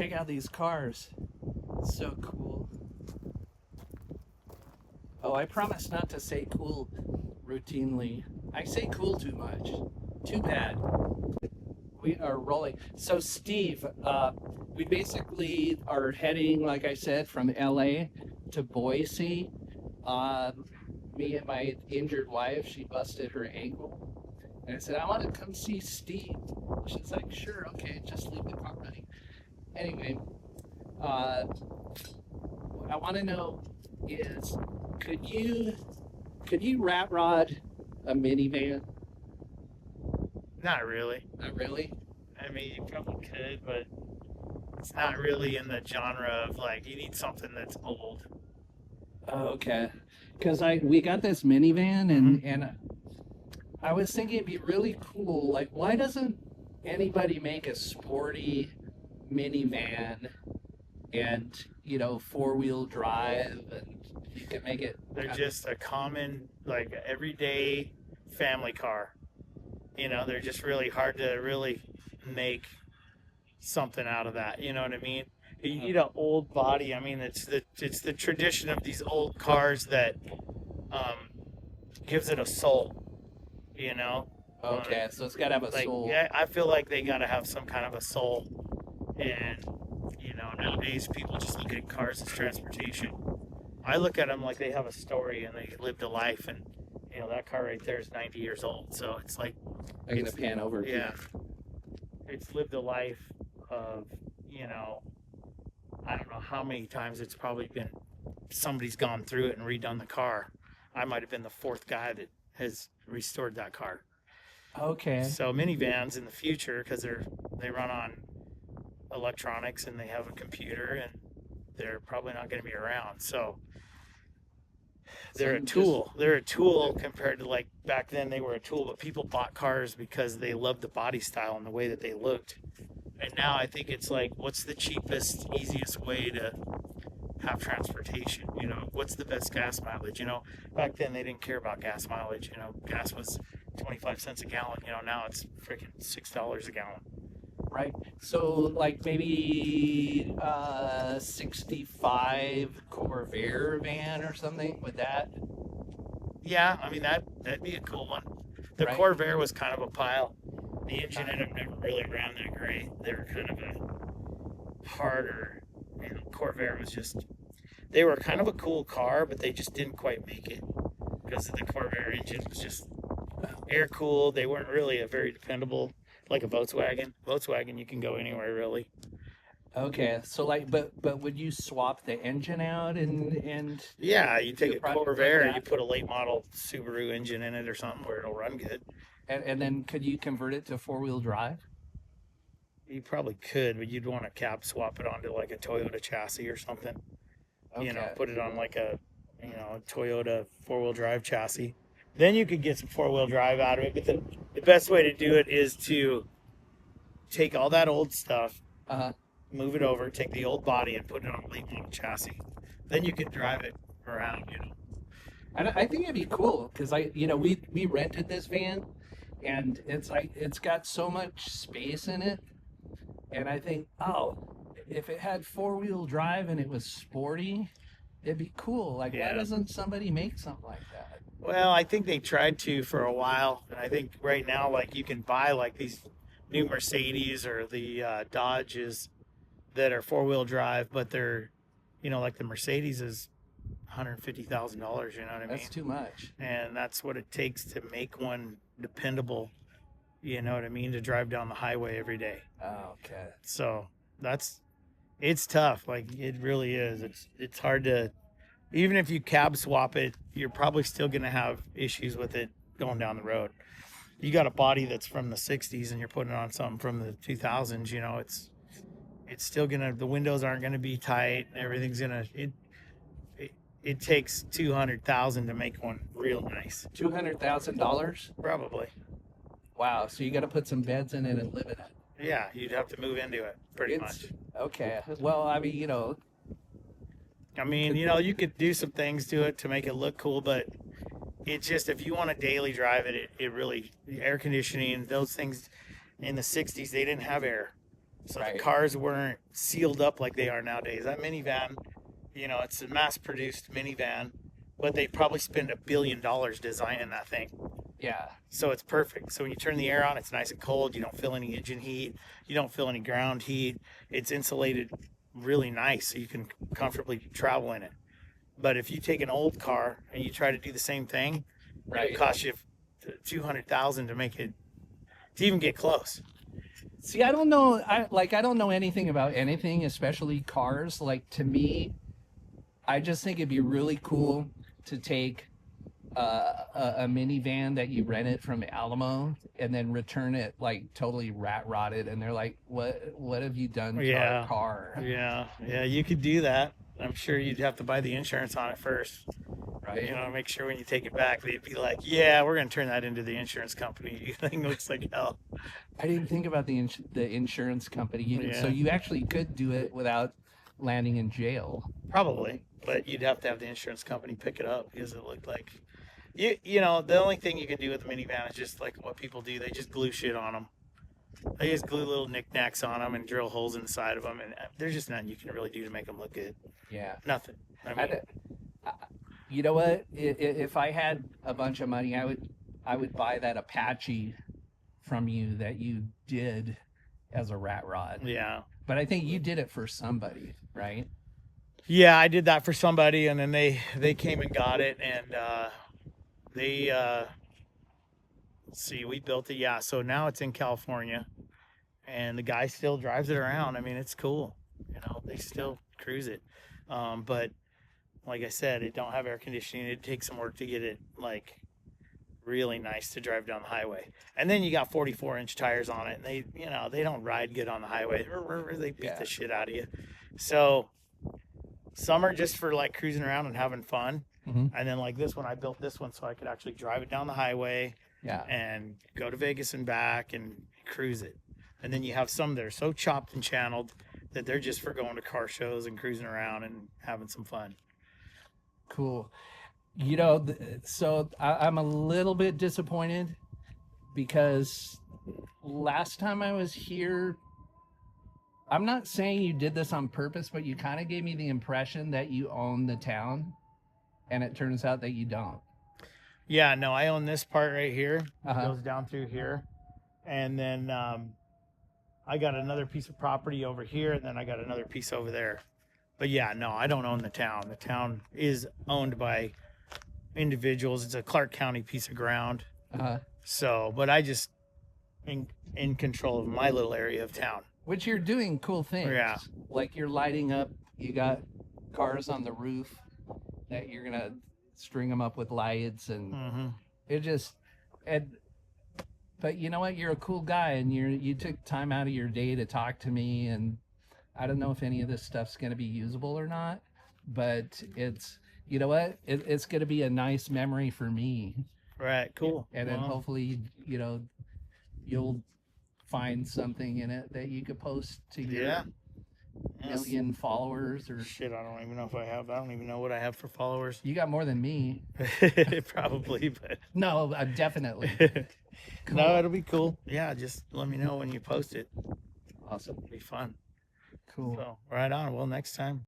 check out these cars. So cool. Oh, I promise not to say cool routinely. I say cool too much. Too bad. We are rolling. So, Steve, we basically are heading, like I said, from LA to Boise. Me and my injured wife, she busted her ankle. And I said, I want to come see Steve. She's like, sure, okay, just leave the car running. Anyway, what I want to know is, could you rat rod a minivan? Not really. Not really. I mean, you probably could, but it's not really in the genre of like you need something that's old. Oh, okay. Because we got this minivan and I was thinking it'd be really cool. Like, why doesn't anybody make a sporty minivan and, four-wheel drive, and you can make it. They're just a common, like everyday family car. They're just really hard to really make something out of that. You know what I mean? You need an old body. I mean, it's the tradition of these old cars that gives it a soul. Okay, so it's got to have a soul. Yeah, I feel like they got to have some kind of a soul. And nowadays people just look at cars as transportation. I look at them like they have a story and they lived a life, and that car right there is 90 years old. So it's like I'm gonna pan over. Yeah, it's lived a life of I don't know how many times it's probably been. Somebody's gone through it and redone the car. I might have been the fourth guy that has restored that car. Okay. So minivans in the future, because they run on electronics and they have a computer, and they're probably not going to be around. So they're a tool. They're a tool compared to like back then they were a tool, but people bought cars because they loved the body style and the way that they looked. And now I think it's like, what's the cheapest, easiest way to have transportation? What's the best gas mileage? Back then they didn't care about gas mileage. Gas was 25 cents a gallon. Now it's freaking $6 a gallon. Right. So like maybe 65 Corvair van or something with that. Yeah, I mean that'd be a cool one. The Right. Corvair was kind of a pile. The engine in them never really ran that great. They were kind of a harder. Corvair was just. They were kind of a cool car, but they just didn't quite make it because the Corvair engine was just air cooled. They weren't really a very dependable, like a Volkswagen. Volkswagen, you can go anywhere really. Okay, so like, but would you swap the engine out and Yeah, you take a Corvair and you that? put a late model Subaru engine in it or something where it'll run good. And then could you convert it to four-wheel drive? You probably could, but you'd want to cab swap it onto like a Toyota chassis or something. Okay. Put it on like a Toyota four-wheel drive chassis. Then you could get some four-wheel drive out of it. But the best way to do it is to take all that old stuff, move it over, take the old body and put it on a late model chassis. Then you can drive it around, And I think it'd be cool because we rented this van, and it's got so much space in it, and I think, if it had four-wheel drive and it was sporty, it'd be cool. Like, why doesn't somebody make something like that? Well, I think they tried to for a while, and I think right now, like, you can buy like these new Mercedes or the Dodges that are four-wheel drive, but they're, like the Mercedes is $150,000. You know what I mean? That's too much. And that's what it takes to make one dependable. You know what I mean? To drive down the highway every day. Oh, okay. So it's tough. Like it really is. It's hard to, even if you cab swap it, you're probably still going to have issues with it going down the road. You got a body that's from the 60s and you're putting it on something from the 2000s, it's still going to, the windows aren't going to be tight. Everything's going to, it takes $200,000 to make one real nice. $200,000? Probably. Wow. So you got to put some beds in it and live in it. Yeah, you'd have to move into it pretty much. Okay. Well, I mean, you could do some things to it to make it look cool, but it's just, if you want to daily drive it, it really, air conditioning, those things in the 60s, they didn't have air. So Right. the cars weren't sealed up like they are nowadays. That minivan, it's a mass-produced minivan, but they probably spend $1 billion designing that thing. Yeah. So it's perfect. So when you turn the air on, it's nice and cold. You don't feel any engine heat. You don't feel any ground heat. It's insulated really nice, so you can comfortably travel in it. But if you take an old car and you try to do the same thing, Right. it costs you $200,000 to make it, to even get close. See, I don't know. I don't know anything about anything, especially cars. Like, to me, I just think it'd be really cool to take a minivan that you rented from Alamo and then return it like totally rat rotted, and they're like, "What have you done to our car?" Yeah, you could do that. I'm sure you'd have to buy the insurance on it first. Right. Make sure when you take it back, they'd be like, yeah, we're going to turn that into the insurance company. Your thing looks like hell. I didn't think about the insurance company. So Yeah. you actually could do it without landing in jail. Probably, but you'd have to have the insurance company pick it up because it looked like, the only thing you can do with the minivan is just like what people do. They just glue shit on them. They just glue little knickknacks on them and drill holes inside of them, and there's just nothing you can really do to make them look good. Yeah. Nothing. I mean, You know what? If I had a bunch of money, I would buy that Apache from you that you did as a rat rod. yeah. But I think you did it for somebody, right? Yeah, I did that for somebody, and then they came and got it, and they let's see, we built it. Yeah, so now it's in California, and the guy still drives it around. I mean, it's cool. They still cruise it, but like I said, it don't have air conditioning. It takes some work to get it like really nice to drive down the highway. And then you got 44-inch tires on it, and they don't ride good on the highway. They beat the shit out of you. So some are just for like cruising around and having fun. Mm-hmm. And then like this one, I built this one so I could actually drive it down the highway Yeah. and go to Vegas and back and cruise it. And then you have some that are so chopped and channeled that they're just for going to car shows and cruising around and having some fun. Cool. So I'm a little bit disappointed because last time I was here, I'm not saying you did this on purpose, but you kind of gave me the impression that you own the town, and it turns out that you don't. Yeah, no, I own this part right here. It Uh-huh. goes down through here. And then I got another piece of property over here, and then I got another piece over there. But yeah, no, I don't own the town. The town is owned by individuals. It's a Clark County piece of ground. Uh-huh. So, but I just in control of my little area of town. Which you're doing cool things. Yeah. Like you're lighting up, you got cars on the roof that you're going to string them up with lights, and Mm-hmm. it just, but you know what? You're a cool guy, and you took time out of your day to talk to me, and I don't know if any of this stuff's going to be usable or not, but it's, you know what? It's going to be a nice memory for me. Right, cool. And then hopefully, you'll find something in it that you could post to your million followers, or shit, I don't even know if I have. I don't even know what I have for followers. you got more than me. Probably, but No, definitely. Cool. no, it'll be cool. Yeah, just let me know when you post it. Awesome. It'll be fun. Cool. So, right on. Well, next time.